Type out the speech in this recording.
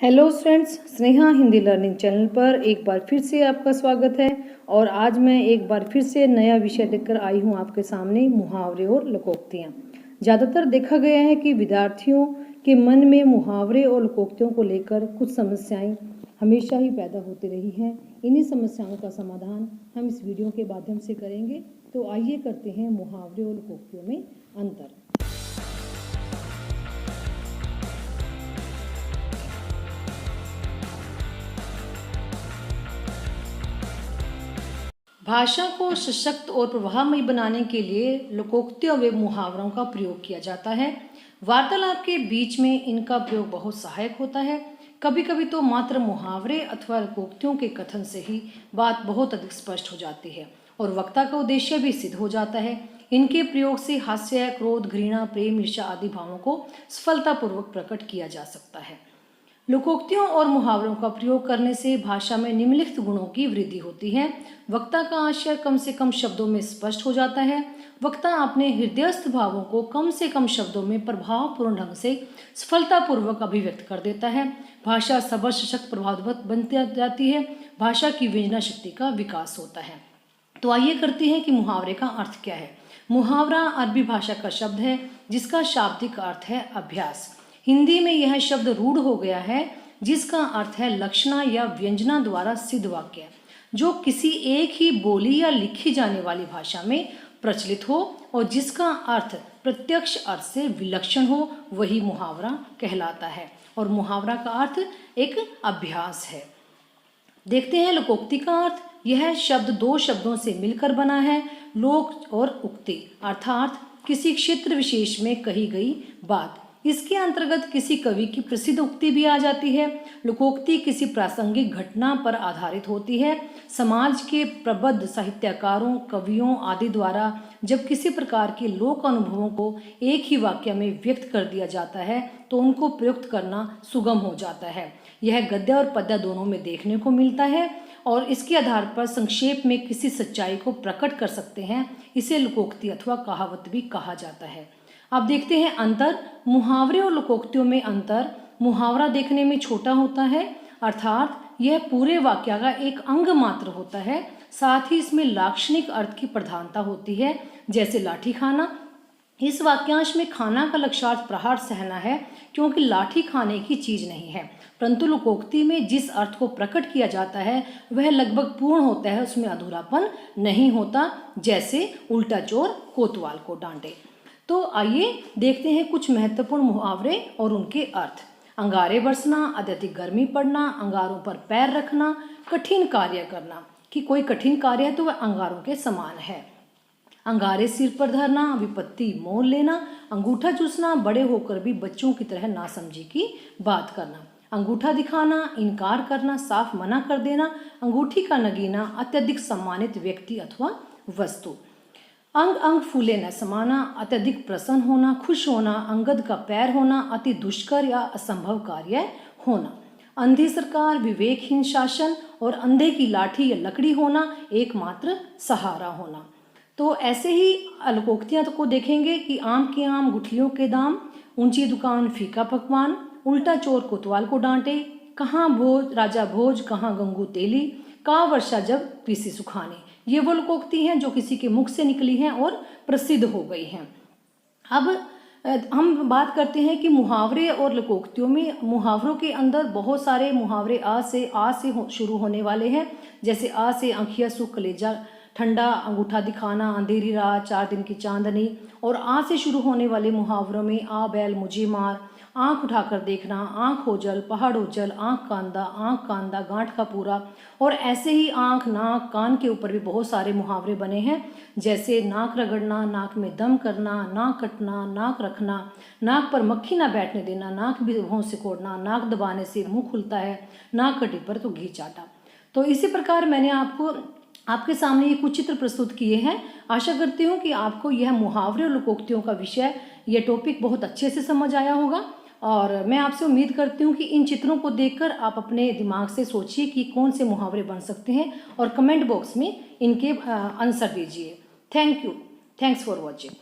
Hello friends, Sneha Hindi learning channel पर एक बार फिर से आपका स्वागत है। और आज मैं एक बार फिर से नया विषय लेकर आई हूँ आपके सामने, मुहावरे और लोकोक्तियाँ। ज़्यादातर देखा गया है कि विद्यार्थियों के मन में मुहावरे और लोकोक्तियों को लेकर कुछ समस्याएं हमेशा ही पैदा होती रही हैं। इन्हीं समस्याओं का समाधान हम इस वीडियो के माध्यम से करेंगे। तो आइए करते हैं मुहावरे और लोकोक्तियों में अंतर। भाषा को सशक्त और प्रभावमयी बनाने के लिए लोकोक्तियों व मुहावरों का प्रयोग किया जाता है। वार्तालाप के बीच में इनका प्रयोग बहुत सहायक होता है। कभी कभी तो मात्र मुहावरे अथवा लोकोक्तियों के कथन से ही बात बहुत अधिक स्पष्ट हो जाती है और वक्ता का उद्देश्य भी सिद्ध हो जाता है। इनके प्रयोग से हास्य, क्रोध, घृणा, प्रेम, ईर्ष्या आदि भावों को सफलतापूर्वक प्रकट किया जा सकता है। लोकोक्तियों और मुहावरों का प्रयोग करने से भाषा में निम्नलिखित गुणों की वृद्धि होती है। वक्ता का आशय कम से कम शब्दों में स्पष्ट हो जाता है। वक्ता अपने हृदयस्थ भावों को कम से कम शब्दों में प्रभावपूर्ण ढंग से सफलतापूर्वक अभिव्यक्त कर देता है। भाषा सबल, सशक्त, प्रभाववत बनती जाती है। भाषा की व्यंजना शक्ति का विकास होता है। तो आइए करते हैं कि मुहावरे का अर्थ क्या है। मुहावरा अरबी भाषा का शब्द है जिसका शाब्दिक अर्थ है अभ्यास। हिंदी में यह शब्द रूढ़ हो गया है जिसका अर्थ है लक्षणा या व्यंजना द्वारा सिद्ध वाक्य जो किसी एक ही बोली या लिखी जाने वाली भाषा में प्रचलित हो और जिसका अर्थ प्रत्यक्ष अर्थ से विलक्षण हो, वही मुहावरा कहलाता है। और मुहावरा का अर्थ एक अभ्यास है। देखते हैं लोकोक्ति का अर्थ। यह शब्द दो शब्दों से मिलकर बना है, लोक और उक्ति, अर्थात किसी क्षेत्र विशेष में कही गई बात। इसके अंतर्गत किसी कवि की प्रसिद्ध उक्ति भी आ जाती है। लोकोक्ति किसी प्रासंगिक घटना पर आधारित होती है। समाज के प्रबुद्ध साहित्यकारों, कवियों आदि द्वारा जब किसी प्रकार के लोक अनुभवों को एक ही वाक्य में व्यक्त कर दिया जाता है तो उनको प्रयुक्त करना सुगम हो जाता है। यह गद्य और पद्य दोनों में देखने को मिलता है और इसके आधार पर संक्षेप में किसी सच्चाई को प्रकट कर सकते हैं। इसे लोकोक्ति अथवा कहावत भी कहा जाता है। अब देखते हैं अंतर। मुहावरे और लोकोक्तियों में अंतर। मुहावरा देखने में छोटा होता है, अर्थात यह पूरे वाक्य का एक अंग मात्र होता है। साथ ही इसमें लाक्षणिक अर्थ की प्रधानता होती है, जैसे लाठी खाना। इस वाक्यांश में खाना का लक्ष्यार्थ प्रहार सहना है, क्योंकि लाठी खाने की चीज नहीं है। परंतु लोकोक्ति में जिस अर्थ को प्रकट किया जाता है वह लगभग पूर्ण होता है, उसमें अधूरापन नहीं होता, जैसे उल्टा चोर कोतवाल को डांटे। तो आइए देखते हैं कुछ महत्वपूर्ण मुहावरे और उनके अर्थ। अंगारे बरसना, अत्यधिक गर्मी पड़ना, अंगारों पर पैर रखना, कठिन कार्य करना। कि कोई कठिन कार्य है तो वह अंगारों के समान है। अंगारे सिर पर धरना, विपत्ति मोल लेना, अंगूठा चूसना, बड़े होकर भी बच्चों की तरह नासमझी की बात करना। अंगूठा दिखाना, इनकार करना, साफ मना कर देना, अंगूठी का नगीना, अत्यधिक सम्मानित व्यक्ति अथवा वस्तु। अंग अंग फूले न समाना, अत्यधिक प्रसन्न होना, खुश होना, अंगद का पैर होना, अति दुष्कर या असंभव कार्य होना। अंधी सरकार, विवेकहीन शासन और अंधे की लाठी या लकड़ी होना, एकमात्र सहारा होना। तो ऐसे ही लोकोक्तियां को देखेंगे कि आम के आम, गुठलियों के दाम, ऊंची दुकान, फीका पकवान, उल्टा चोर कोतवाल को डांटे, कहाँ भोज राजा भोज, कहाँ गंगू तेली, का वर्षा जब पीसी सुखाने। ये वो लोकोक्ति हैं जो किसी के मुख से निकली हैं और प्रसिद्ध हो गई हैं। अब हम बात करते हैं कि मुहावरे और लोकोक्तियों में। मुहावरों के अंदर बहुत सारे मुहावरे आ से शुरू होने वाले हैं, जैसे आ से आँखिया सुख, कलेजा ठंडा, अंगूठा दिखाना, अंधेरी रात, 4 दिन की चांदनी। और आ से शुरू होने वाले मुहावरों में आ बैल मुझे मार, आंख उठाकर देखना, आंख ओझल, पहाड़ ओझल, आंख कांदा, गांठ का पूरा। और ऐसे ही आंख, नाक, कान के ऊपर भी बहुत सारे मुहावरे बने हैं, जैसे नाक रगड़ना, नाक में दम करना, नाक कटना, नाक रखना, नाक पर मक्खी ना बैठने देना, नाक भी भौं से कोड़ना, नाक दबाने से मुंह खुलता है, नाक कटी पर तो घी चाटा। तो इसी प्रकार मैंने आपके सामने ये कुछ चित्र प्रस्तुत किए हैं। आशा करती हूँ कि आपको यह मुहावरे और लोकोक्तियों का विषय, ये टॉपिक बहुत अच्छे से समझ आया होगा। और मैं आपसे उम्मीद करती हूँ कि इन चित्रों को देखकर आप अपने दिमाग से सोचिए कि कौन से मुहावरे बन सकते हैं और कमेंट बॉक्स में इनके आंसर दीजिए। Thank you. Thanks for watching.